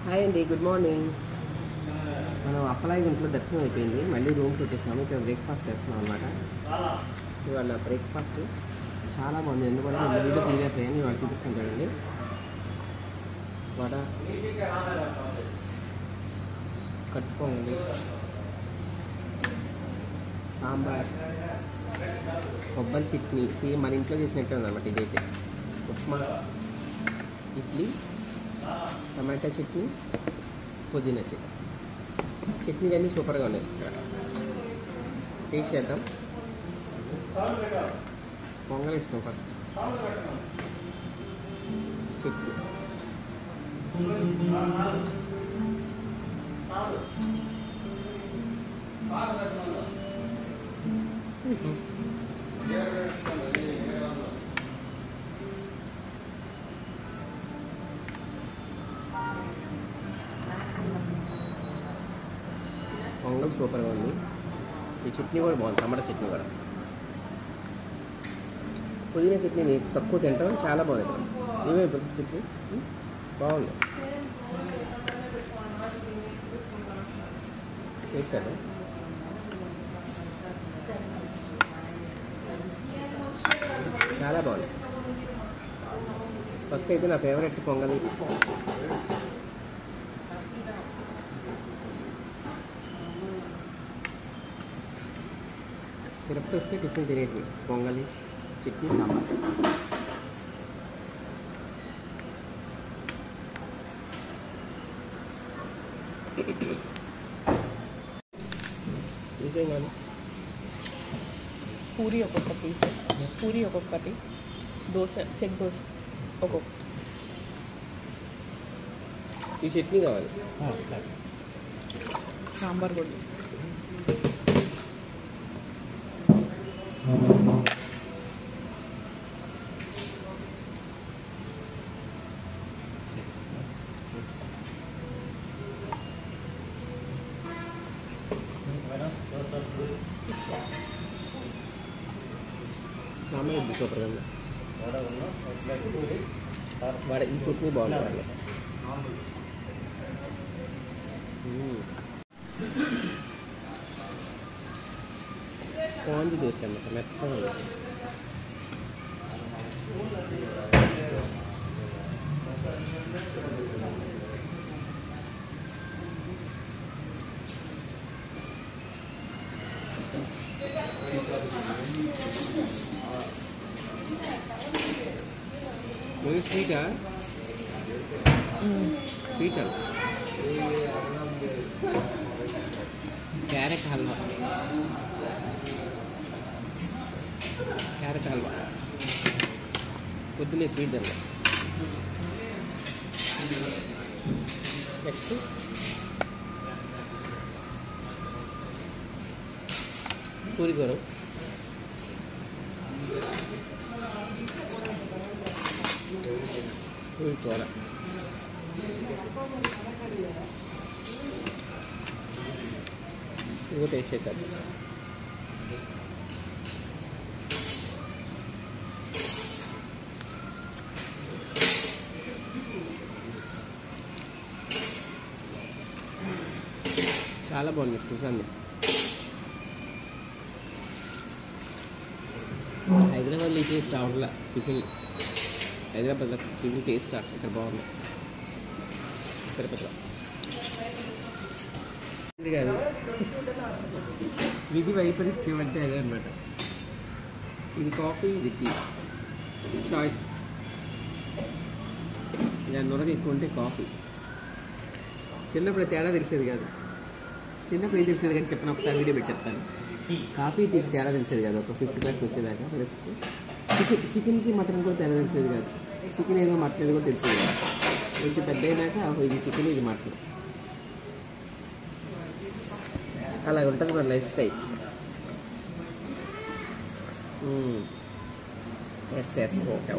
Hi అండి, good morning. మనం అప్పలాయి గుంట్లో దర్శనం అయిపోయింది. మళ్ళీ రూమ్కి వచ్చేసాము. ఇక్కడ బ్రేక్ఫాస్ట్ చేస్తున్నాం అనమాట. ఇవాళ బ్రేక్ఫాస్ట్ చాలా బాగుంది. ఎందుకంటే నేను వీడియో క్లియర్ అయిపోయాను. ఇవాళ చూపిస్తాను చూడండి. వడ, కట్టుకోండి, సాంబార్, కొబ్బరి చట్నీ, సేమ్ మన ఇంట్లో చేసినట్టే ఉందన్నమాట. ఇదైతే ఉప్మా, ఇడ్లీ, టమాటా చట్నీ, పుదీనా చట్నీ. చట్నీలు అన్నీ సూపర్గా ఉన్నాయి. టేస్ట్ చేద్దాం. పొంగల్ ఇష్టం ఫస్ట్. చట్నీ పొంగల్ సూపర్గా ఉంది. ఈ చట్నీ కూడా బాగుంది. టమాటా చట్నీ కూడా. పుదీనా చట్నీ తక్కువ తింటాం, చాలా బాగుంది. ఇక్కడ ఏమేమి చట్నీ బాగుంది. చేశారు. చాలా బాగుంది. ఫస్ట్ అయితే నా ఫేవరెట్ పొంగల్. తిరుపతి వస్తే టిఫిన్ తినేటివి పొంగలి, చట్నీ, సాంబార్. ఇంకేం కాదు. పూరి ఒక్కొక్క పీస్, పూరి ఒక్కొక్కటి, దోశ, సెట్ దోశ ఒక్కొక్క. ఈ చట్నీ కావాలి. సాంబార్ కూడా తీసుకో. సాంబార్ ఇది సూపర్గా ఉంది. వాడ ఈ చట్నీ బాగుంటుంది. స్పాంజ్ దోశ అన్నమాట, మెత్తగా ఉంది. స్వీటా స్వీట్ అన్న క్యారెట్ హల్వా, క్యారెట్ హల్వా పొద్దున్నే స్వీట్ అన్న. నెక్స్ట్ పూరి కూర, పూరి కూర, ఇదిగో టేస్ట్ చేశారు. చాలా బాగుంది. చూసాను. హైదరాబాద్లో ఈ టేస్ట్ రావట్లా టిఫిన్. హైదరాబాద్లో టిఫిన్ టేస్ట్ రా, ఇక్కడ బాగుంది. తిరుపతిలో కాదు, విధి వైపరీత్యం అంటే అదే అనమాట. ఇది కాఫీ, ఇది టీ చాయిస్. ఇలా నొరగ ఎక్కువ ఉంటే కాఫీ. చిన్నప్పుడు తేడా తెలిసేది కాదు. చిన్నప్పుడు ఏం తెలిసేది కానీ చెప్పిన ఒకసారి వీడియో పెట్టి చెప్తాను. కాఫీ టీకి తేడా తెలిసేది కాదు. ఒక 5th క్లాస్కి వచ్చేదాకా. ప్లస్ చికెన్కి మటన్ కూడా తేడా తెలిసేది కాదు. చికెన్ ఏదో మటన్ ఏదో కూడా తెలిసేది కాదు. కొంచెం పెద్ద అయినాక ఇది చికెన్, ఇది మటన్. అలా ఉంటుంది మన లైఫ్ స్టైల్. Yes okay.